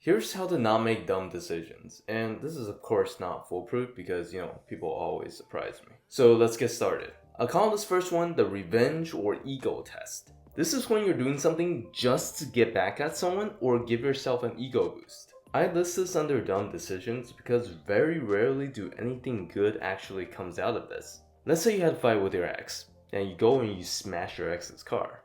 Here's how to not make dumb decisions. And this is of course not foolproof because, people always surprise me. So let's get started. I'll call this first one the revenge or ego test. This is when you're doing something just to get back at someone or give yourself an ego boost. I list this under dumb decisions because very rarely do anything good actually comes out of this. Let's say you had a fight with your ex, and you go and you smash your ex's car.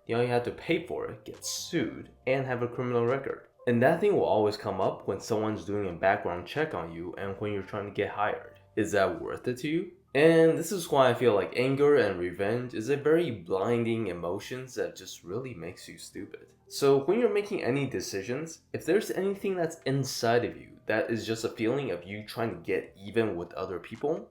Now you have to pay for it, get sued, and have a criminal record. And that thing will always come up when someone's doing a background check on you and when you're trying to get hired. Is that worth it to you? And this is why I feel like anger and revenge is a very blinding emotions that just really makes you stupid. So when you're making any decisions, if there's anything that's inside of you that is just a feeling of you trying to get even with other people,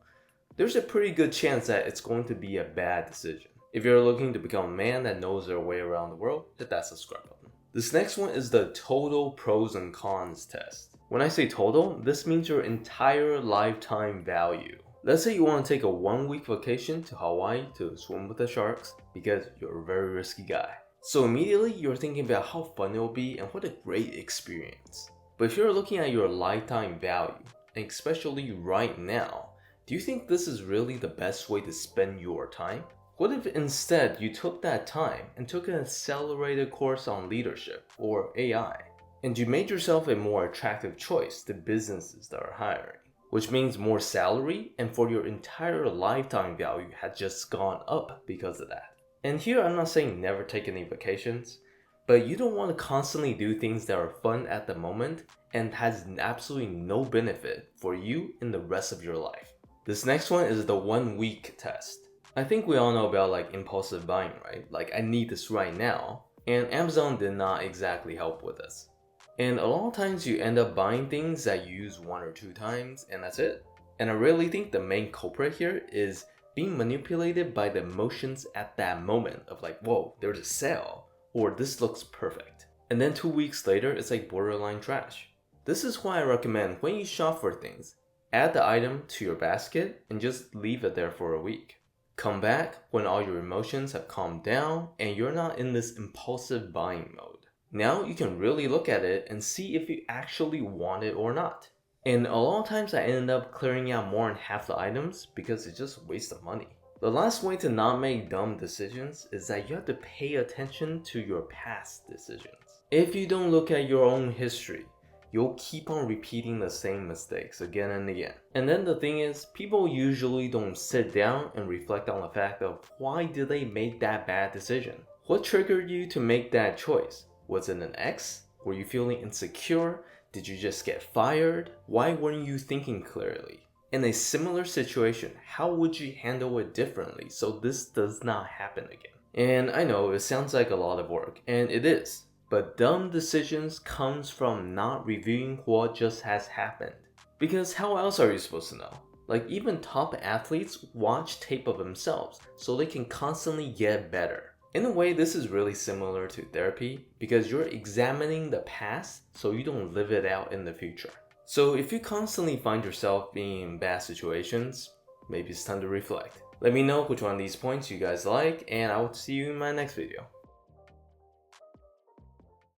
there's a pretty good chance that it's going to be a bad decision. If you're looking to become a man that knows their way around the world, hit that subscribe button. This next one is the total pros and cons test. When I say total, this means your entire lifetime value. Let's say you want to take a 1-week vacation to Hawaii to swim with the sharks because you're a very risky guy. So immediately you're thinking about how fun it will be and what a great experience. But if you're looking at your lifetime value, and especially right now, do you think this is really the best way to spend your time? What if instead you took that time and took an accelerated course on leadership or AI, and you made yourself a more attractive choice to businesses that are hiring, which means more salary, and for your entire lifetime value had just gone up because of that. And here I'm not saying never take any vacations, but you don't want to constantly do things that are fun at the moment and has absolutely no benefit for you in the rest of your life. This next one is the 1-week test. I think we all know about impulsive buying, right? I need this right now, and Amazon did not exactly help with this. And a lot of times you end up buying things that you use 1 or 2 times and that's it. And I really think the main culprit here is being manipulated by the emotions at that moment of whoa, there's a sale, or this looks perfect. And then 2 weeks later, it's borderline trash. This is why I recommend when you shop for things, add the item to your basket and just leave it there for a week. Come back when all your emotions have calmed down and you're not in this impulsive buying mode. Now you can really look at it and see if you actually want it or not. And a lot of times I ended up clearing out more than half the items because it's just a waste of money. The last way to not make dumb decisions is that you have to pay attention to your past decisions. If you don't look at your own history, you'll keep on repeating the same mistakes again and again. And then the thing is, people usually don't sit down and reflect on the fact of why did they make that bad decision? What triggered you to make that choice? Was it an ex? Were you feeling insecure? Did you just get fired? Why weren't you thinking clearly? In a similar situation, how would you handle it differently so this does not happen again? And I know it sounds like a lot of work, and it is. But dumb decisions comes from not reviewing what just has happened. Because how else are you supposed to know? Even top athletes watch tape of themselves so they can constantly get better. In a way, this is really similar to therapy because you're examining the past so you don't live it out in the future. So if you constantly find yourself being in bad situations, maybe it's time to reflect. Let me know which one of these points you guys like, and I will see you in my next video.